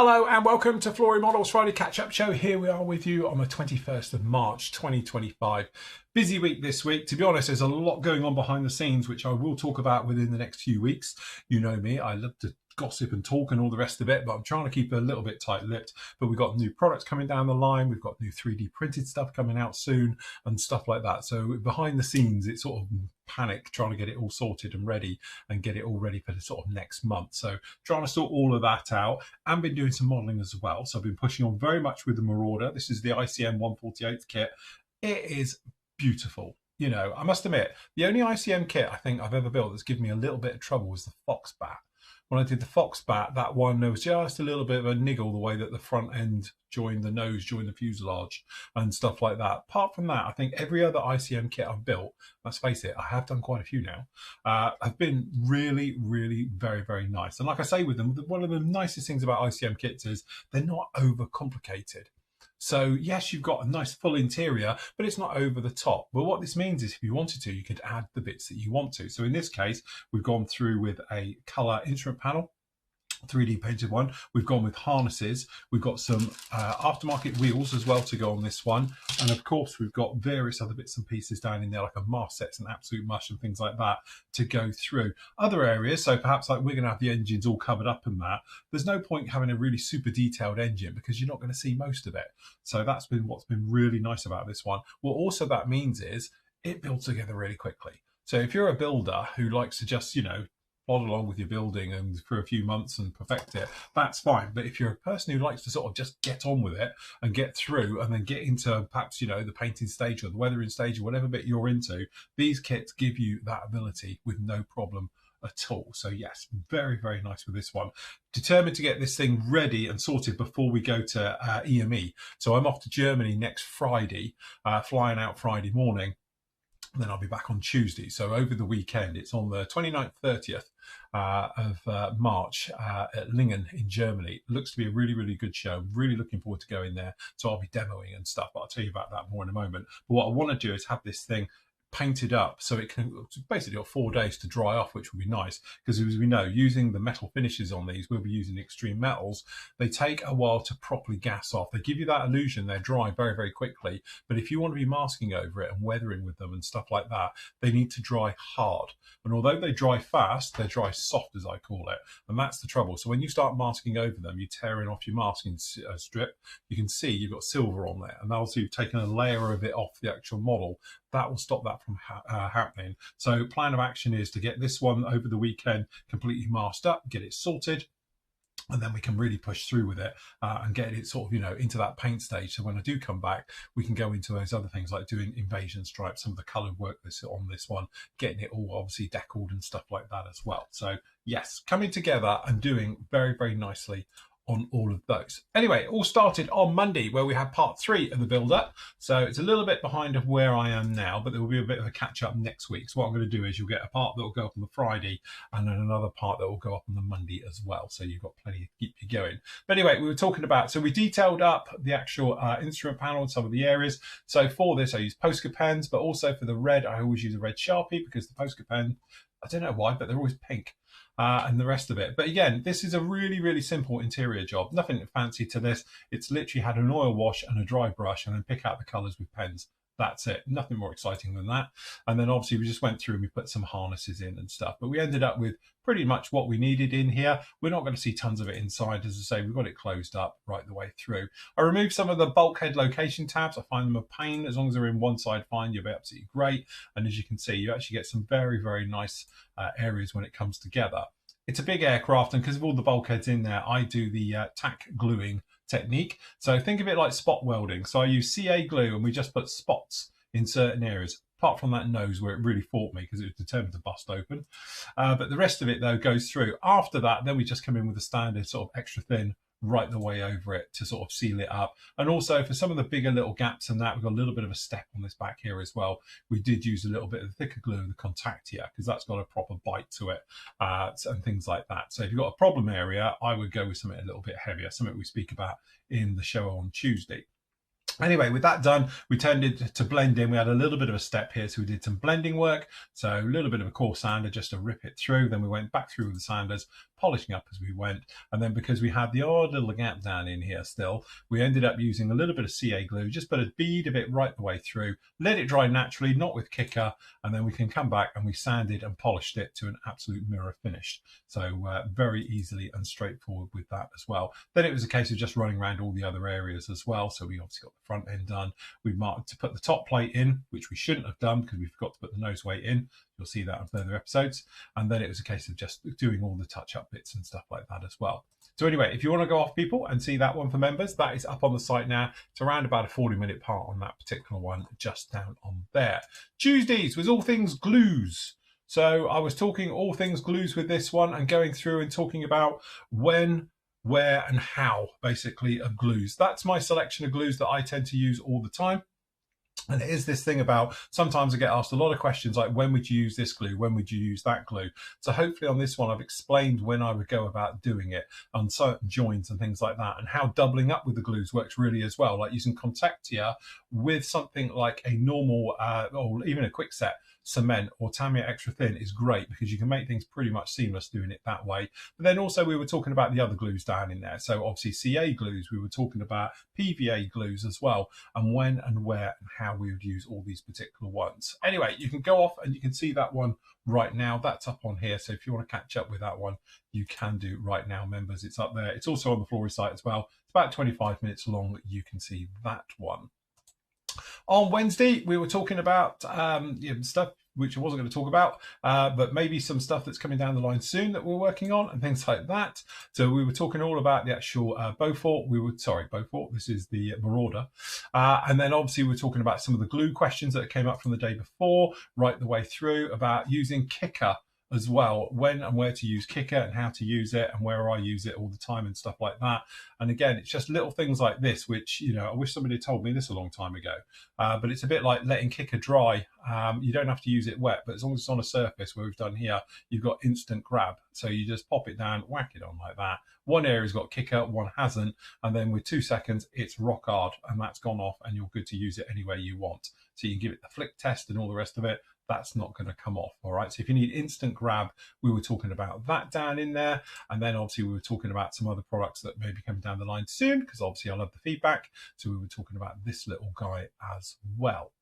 Hello and welcome to Flory Models Friday Catch-Up Show. Here we are with you on the 21st of March 2025. Busy week this week. To be honest, there's a lot going on behind the scenes, which I will talk about within the next few weeks. You know me, I love to gossip and talk and all the rest of it, but I'm trying to keep it a little bit tight-lipped. But we've got new products coming down the line. We've got new 3D printed stuff coming out soon and stuff like that. So behind the scenes, it's sort of panic trying to get it all sorted and ready and get it all ready for the sort of next month. So trying to sort all of that out and been doing some modeling as well. So I've been pushing on very much with the Marauder. This is the ICM 148 kit. It is beautiful. You know, I must admit, the only ICM kit I think I've ever built that's given me a little bit of trouble was the Fox Bat. When I did the Fox Bat, that one, there was just a little bit of a niggle the way that the front end joined the nose, joined the fuselage and stuff like that. Apart from that, I think every other ICM kit I've built, let's face it, I have done quite a few now, have been really, really very, very nice. And like I say with them, one of the nicest things about ICM kits is they're not overcomplicated. So yes, you've got a nice full interior, but it's not over the top. But what this means is if you wanted to, you could add the bits that you want to. So in this case, we've gone through with a color instrument panel, 3D painted one. We've gone with harnesses. We've got some aftermarket wheels as well to go on this one. And of course, we've got various other bits and pieces down in there, like a mask sets and absolute mush and things like that to go through. Other areas, so perhaps like we're going to have the engines all covered up in that. There's no point having a really super detailed engine because you're not going to see most of it. So that's been what's been really nice about this one. What also that means is it builds together really quickly. So if you're a builder who likes to just, you know, plod along with your building and for a few months and perfect it, that's fine. But if you're a person who likes to sort of just get on with it and get through and then get into perhaps, you know, the painting stage or the weathering stage or whatever bit you're into, these kits give you that ability with no problem at all. So yes, very, very nice with this one. Determined to get this thing ready and sorted before we go to EME. So I'm off to Germany next Friday, flying out Friday morning. Then I'll be back on Tuesday. So over the weekend, it's on the 29th, 30th of March at Lingen in Germany. It looks to be a really, really good show. I'm really looking forward to going there. So I'll be demoing and stuff, but I'll tell you about that more in a moment. But what I want to do is have this thing painted up so it can basically got 4 days to dry off, which would be nice because as we know, using the metal finishes on these, we'll be using extreme metals. They take a while to properly gas off. They give you that illusion they're dry very, very quickly, but if you want to be masking over it and weathering with them and stuff like that, they need to dry hard. And although they dry fast, they dry soft, as I call it, and that's the trouble. So when you start masking over them, you're tearing off your masking strip. You can see you've got silver on there, and also you've taken a layer of it off the actual model. That will stop that from happening. So plan of action is to get this one over the weekend completely masked up, get it sorted, and then we can really push through with it and get it sort of, you know, into that paint stage. So when I do come back, we can go into those other things like doing invasion stripes, some of the coloured work that's on this one, getting it all obviously deckled and stuff like that as well. So yes, coming together and doing very, very nicely on all of those. Anyway, it all started on Monday where we had part 3 of the build-up. So it's a little bit behind of where I am now, but there will be a bit of a catch-up next week. So what I'm going to do is you'll get a part that will go up on the Friday and then another part that will go up on the Monday as well. So you've got plenty to keep you going. But anyway, we were talking about, so we detailed up the actual instrument panel and some of the areas. So for this, I use Posca pens, but also for the red, I always use a red Sharpie because the Posca pen, I don't know why, but they're always pink. And the rest of it. But again, this is a really, really simple interior job. Nothing fancy to this. It's literally had an oil wash and a dry brush and then pick out the colours with pens. That's it. Nothing more exciting than that. And then obviously we just went through and we put some harnesses in and stuff. But we ended up with pretty much what we needed in here. We're not going to see tons of it inside. As I say, we've got it closed up right the way through. I removed some of the bulkhead location tabs. I find them a pain. As long as they're in one side fine, you'll be absolutely great. And as you can see, you actually get some very, very nice areas when it comes together. It's a big aircraft, and because of all the bulkheads in there, I do the tack gluing technique. So think of it like spot welding. So I use CA glue and we just put spots in certain areas, apart from that nose where it really fought me because it was determined to bust open. But the rest of it, though, goes through. After that, then we just come in with a standard sort of extra thin right the way over it to sort of seal it up. And also for some of the bigger little gaps and that, we've got a little bit of a step on this back here as well. We did use a little bit of thicker glue in the contact here because that's got a proper bite to it and things like that. So if you've got a problem area, I would go with something a little bit heavier, something we speak about in the show on Tuesday. Anyway, with that done, we tended to blend in. We had a little bit of a step here, so we did some blending work. So a little bit of a coarse sander just to rip it through. Then we went back through with the sanders, polishing up as we went. And then because we had the odd little gap down in here still, we ended up using a little bit of CA glue, just put a bead of it right the way through, let it dry naturally, not with kicker, and then we can come back and we sanded and polished it to an absolute mirror finish. So very easily and straightforward with that as well. Then it was a case of just running around all the other areas as well. So we obviously got the front end done. We marked to put the top plate in, which we shouldn't have done because we forgot to put the nose weight in. You'll see that on further episodes. And then it was a case of just doing all the touch-up bits and stuff like that as well. So anyway, if you want to go off, people, and see that one for members, that is up on the site now. It's around about a 40-minute part on that particular one, just down on there. Tuesdays was all things glues. So I was talking all things glues with this one and going through and talking about when, where, and how, basically, of glues. That's my selection of glues that I tend to use all the time. And it is this thing about, sometimes I get asked a lot of questions like, when would you use this glue? When would you use that glue? So hopefully on this one, I've explained when I would go about doing it on certain joints and things like that, and how doubling up with the glues works really as well, like using Contactia with something like a normal or even a quick set cement or Tamiya extra thin is great because you can make things pretty much seamless doing it that way. But then also we were talking about the other glues down in there. So obviously CA glues, we were talking about PVA glues as well, and when and where and how we would use all these particular ones. Anyway, you can go off and you can see that one right now. That's up on here. So if you want to catch up with that one, you can do right now, members. It's up there. It's also on the Flory site as well. It's about 25 minutes long. You can see that one. On Wednesday, we were talking about stuff which I wasn't going to talk about, but maybe some stuff that's coming down the line soon that we're working on and things like that. So we were talking all about the actual Beaufort. Beaufort. This is the Marauder. And then obviously we're talking about some of the glue questions that came up from the day before, right the way through about using kicker as well, when and where to use kicker and how to use it and where I use it all the time and stuff like that. And again, it's just little things like this, which, you know, I wish somebody had told me this a long time ago, but it's a bit like letting kicker dry. You don't have to use it wet, but as long as it's on a surface where we've done here, you've got instant grab. So you just pop it down, whack it on like that. One area's got kicker, one hasn't. And then with 2 seconds, it's rock hard and that's gone off and you're good to use it anywhere you want. So you can give it the flick test and all the rest of it. That's not going to come off. All right. So if you need instant grab, we were talking about that down in there. And then obviously we were talking about some other products that may be coming down the line soon, because obviously I love the feedback. So we were talking about this little guy as well.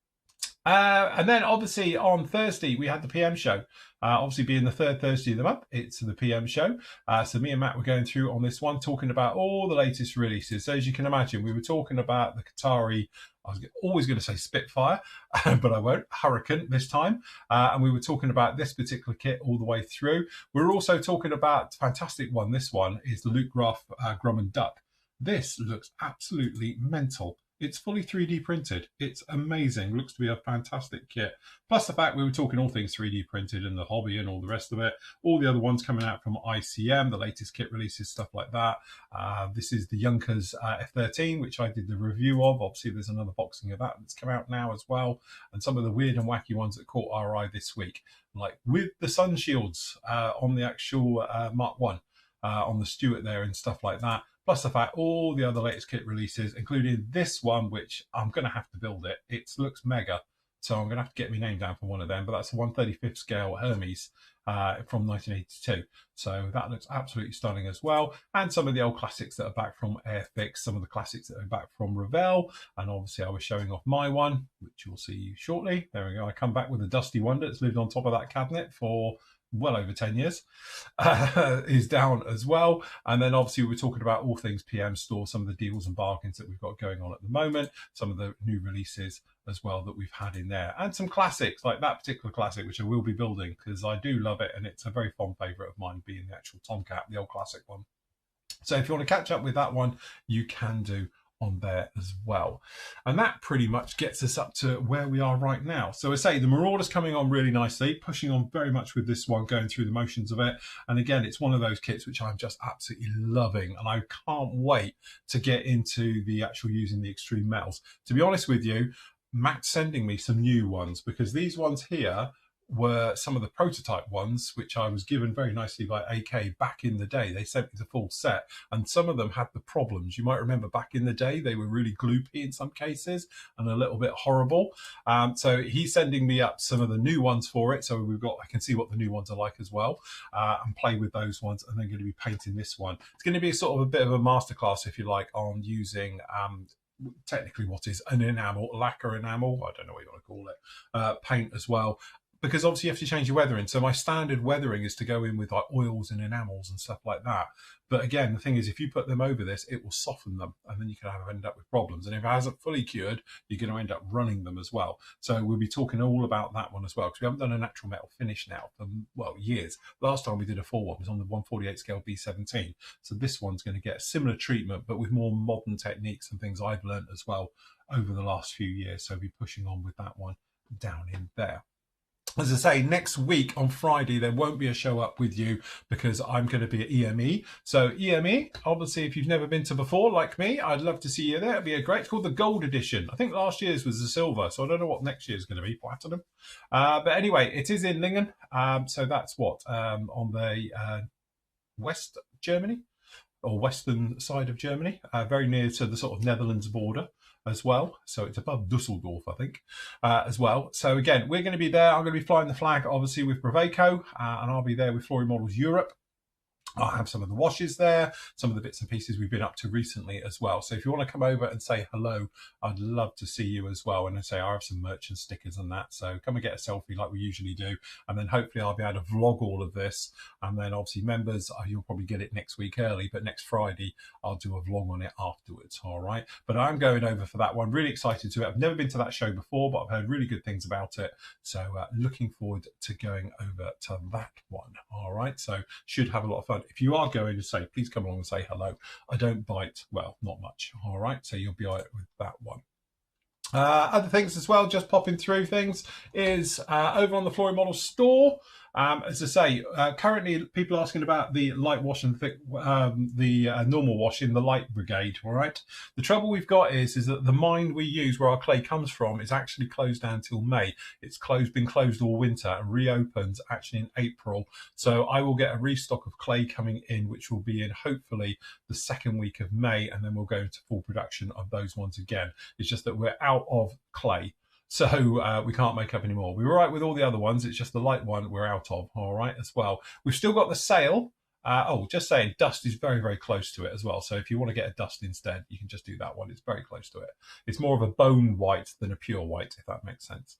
And then obviously on Thursday, we had the PM show. Obviously being the third Thursday of the month, it's the PM show. So me and Matt were going through on this one, talking about all the latest releases. So as you can imagine, we were talking about the Qatari, I was always going to say Spitfire, but I won't, Hurricane this time. And we were talking about this particular kit all the way through. We're also talking about a fantastic one. This one is the Luke Ruff Grumman Duck. This looks absolutely mental. It's fully 3D printed. It's amazing. Looks to be a fantastic kit. Plus the fact we were talking all things 3D printed and the hobby and all the rest of it. All the other ones coming out from ICM, the latest kit releases, stuff like that. This is the Junkers F13, which I did the review of. Obviously, there's another boxing of that that's come out now as well. And some of the weird and wacky ones that caught our eye this week, like with the sun shields on the actual Mark 1 on the Stuart there and stuff like that. Plus the fact all the other latest kit releases, including this one, which I'm going to have to build it. It looks mega. So I'm going to have to get my name down for one of them. But that's a 1/35th scale Hermes from 1982. So that looks absolutely stunning as well. And some of the old classics that are back from Airfix, some of the classics that are back from Revell. And obviously I was showing off my one, which you'll see shortly. There we go. I come back with a Dusty Wonder that's lived on top of that cabinet for well over 10 years, is down as well. And then obviously we're talking about all things PM store, some of the deals and bargains that we've got going on at the moment, some of the new releases as well that we've had in there, and some classics like that particular classic, which I will be building because I do love it and it's a very fond favourite of mine, being the actual Tomcat, the old classic one. So if you want to catch up with that one, you can do on there as well. And that pretty much gets us up to where we are right now. So I say the Marauder's coming on really nicely, pushing on very much with this one, going through the motions of it. And again, it's one of those kits which I'm just absolutely loving, and I can't wait to get into the actual using the extreme metals. To be honest with you, Matt's sending me some new ones, because these ones here, were some of the prototype ones, which I was given very nicely by AK back in the day. They sent me the full set, and some of them had the problems. You might remember back in the day, they were really gloopy in some cases and a little bit horrible. So he's sending me up some of the new ones for it. So I can see what the new ones are like as well, and play with those ones. And then going to be painting this one. It's going to be sort of a bit of a masterclass, if you like, on using technically what is an enamel, lacquer enamel, I don't know what you want to call it, paint as well, because obviously you have to change your weathering. So my standard weathering is to go in with like oils and enamels and stuff like that. But again, the thing is, if you put them over this, it will soften them, and then you can end up with problems. And if it hasn't fully cured, you're going to end up running them as well. So we'll be talking all about that one as well, because we haven't done a natural metal finish now for, well, years. Last time we did a full one was on the 148 scale B17. So this one's going to get a similar treatment, but with more modern techniques and things I've learned as well over the last few years. So we'll be pushing on with that one down in there. As I say, next week on Friday, there won't be a show up with you because I'm going to be at EME. So EME, obviously, if you've never been to before, like me, I'd love to see you there. It'd be a great, it's called the Gold Edition. I think last year's was the silver, so I don't know what next year's going to be, platinum. But anyway, it is in Lingen. So that's what, on the West Germany, or western side of Germany, very near to the sort of Netherlands border as well. So it's above Dusseldorf, I think, as well. So again, we're going to be there. I'm going to be flying the flag, obviously, with Braveco, and I'll be there with Flory Models Europe. I'll have some of the washes there, some of the bits and pieces we've been up to recently as well. So if you want to come over and say hello, I'd love to see you as well. And I say I have some merch and stickers and that. So come and get a selfie like we usually do. And then hopefully I'll be able to vlog all of this. And then obviously members, you'll probably get it next week early, but next Friday, I'll do a vlog on it afterwards. All right. But I'm going over for that one. Really excited to it. I've never been to that show before, but I've heard really good things about it. So looking forward to going over to that one. All right. So should have a lot of fun. If you are going to say, please come along and say hello. I don't bite, well, not much. All right, so you'll be all right with that one. Other things as well, just popping through things, is over on the Flory Model store. As I say, currently people are asking about the light wash and the normal wash in the light brigade. All right. The trouble we've got is that the mine we use, where our clay comes from, is actually closed down till May. It's been closed all winter and reopens actually in April. So I will get a restock of clay coming in, which will be in hopefully the second week of May, and then we'll go into full production of those ones again. It's just that we're out of clay. So we can't make up anymore. We were right with all the other ones. It's just the light one we're out of, all right, as well. We've still got the sail. Just saying, dust is very, very close to it as well. So if you want to get a dust instead, you can just do that one. It's very close to it. It's more of a bone white than a pure white, if that makes sense.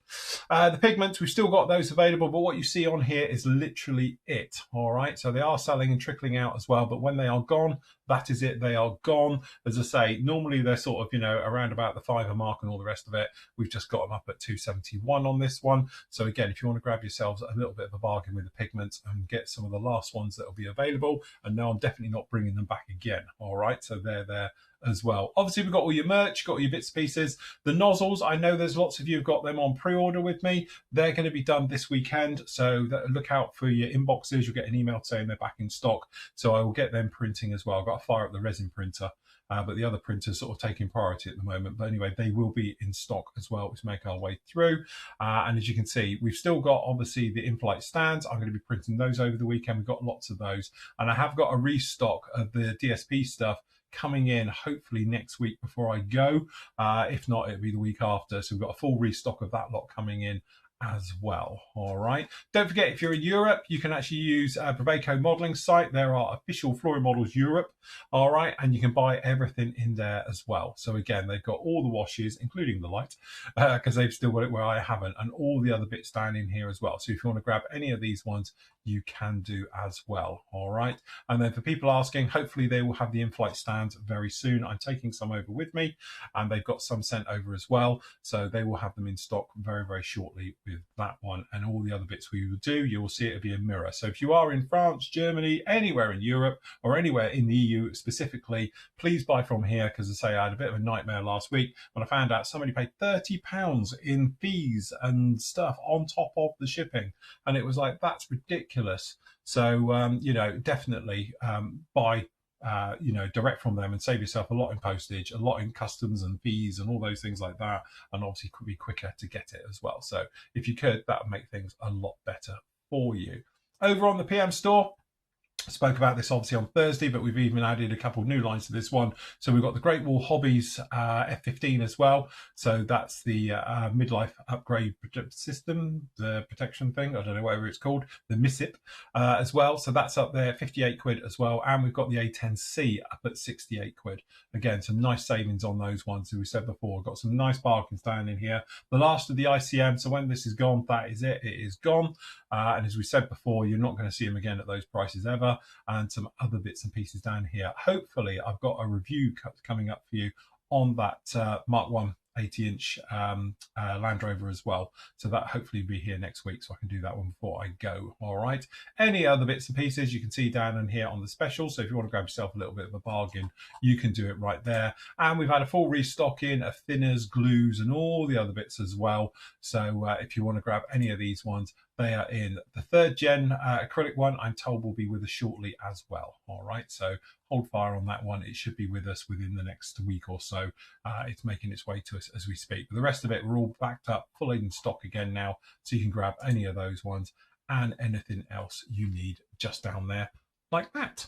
The pigments, we've still got those available, but what you see on here is literally it, all right? So they are selling and trickling out as well, but when they are gone, that is it. They are gone. As I say, normally they're sort of, around about the £5 mark and all the rest of it. We've just got them up at £2.71 on this one. So again, if you want to grab yourselves a little bit of a bargain with the pigments and get some of the last ones that will be available, and no, I'm definitely not bringing them back again. All right, so they're there as well. Obviously, we've got all your merch, got all your bits and pieces. The nozzles, I know there's lots of you who've got them on pre-order with me. They're going to be done this weekend, so look out for your inboxes. You'll get an email saying they're back in stock, so I will get them printing as well. I've got to fire up the resin printer, but the other printers sort of taking priority at the moment. But anyway, they will be in stock as well to make our way through. And as you can see, we've still got obviously the in-flight stands. I'm going to be printing those over the weekend. We've got lots of those, and I have got a restock of the DSP stuff coming in hopefully next week before I go. If not, it'll be the week after. So we've got a full restock of that lot coming in as well. All right. Don't forget, if you're in Europe, you can actually use Braveco modeling site. There are official Flory Models Europe. All right. And you can buy everything in there as well. So again, they've got all the washes, including the light, because they've still got it where I haven't, and all the other bits down in here as well. So if you want to grab any of these ones, you can do as well. All right. And then for people asking, hopefully they will have the in-flight stands very soon. I'm taking some over with me, and they've got some sent over as well. So they will have them in stock very, very shortly with that one, and all the other bits we will do. You will see it will be a mirror. So if you are in France, Germany, anywhere in Europe, or anywhere in the EU specifically, please buy from here, because I say I had a bit of a nightmare last week when I found out somebody paid £30 in fees and stuff on top of the shipping, and it was like, that's ridiculous. So definitely buy direct from them and save yourself a lot in postage, a lot in customs and fees and all those things like that, and obviously could be quicker to get it as well. So if you could, that would make things a lot better for you. Over on the PM store, I spoke about this obviously on Thursday, but we've even added a couple of new lines to this one. So we've got the Great Wall Hobbies F15 as well. So that's the midlife upgrade system, the protection thing, I don't know whatever it's called, the MISIP as well. So that's up there, 58 quid as well. And we've got the A10C up at 68 quid. Again, some nice savings on those ones, as we said before. We've got some nice bargains down in here. The last of the ICM, so when this is gone, that is it. It is gone. And as we said before, you're not going to see them again at those prices ever. And some other bits and pieces down here. Hopefully, I've got a review coming up for you on that Mark 1 80-inch Land Rover as well. So that hopefully will be here next week, so I can do that one before I go. All right. Any other bits and pieces you can see down in here on the special. So if you want to grab yourself a little bit of a bargain, you can do it right there. And we've had a full restocking of thinners, glues, and all the other bits as well. So if you want to grab any of these ones, they are in. The 3rd gen acrylic one, I'm told, will be with us shortly as well. All right, so hold fire on that one. It should be with us within the next week or so. It's making its way to us as we speak. But the rest of it, we're all backed up, full in stock again now. So you can grab any of those ones and anything else you need just down there like that.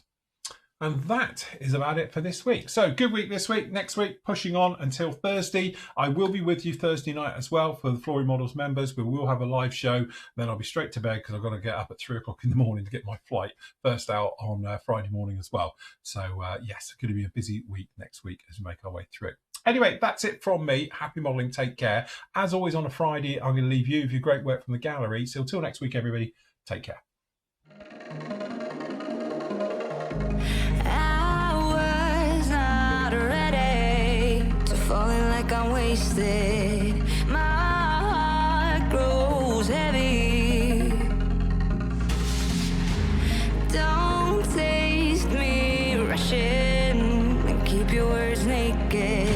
And that is about it for this week. So good week this week. Next week, pushing on until Thursday. I will be with you Thursday night as well for the Flory Models members. We will have a live show. Then I'll be straight to bed because I've got to get up at 3 o'clock in the morning to get my flight first out on Friday morning as well. So yes, going to be a busy week next week as we make our way through. Anyway, that's it from me. Happy modelling. Take care. As always on a Friday, I'm going to leave you with your great work from the gallery. So until next week, everybody, take care. Falling like I'm wasted. My heart grows heavy. Don't taste me rushing and keep your words naked.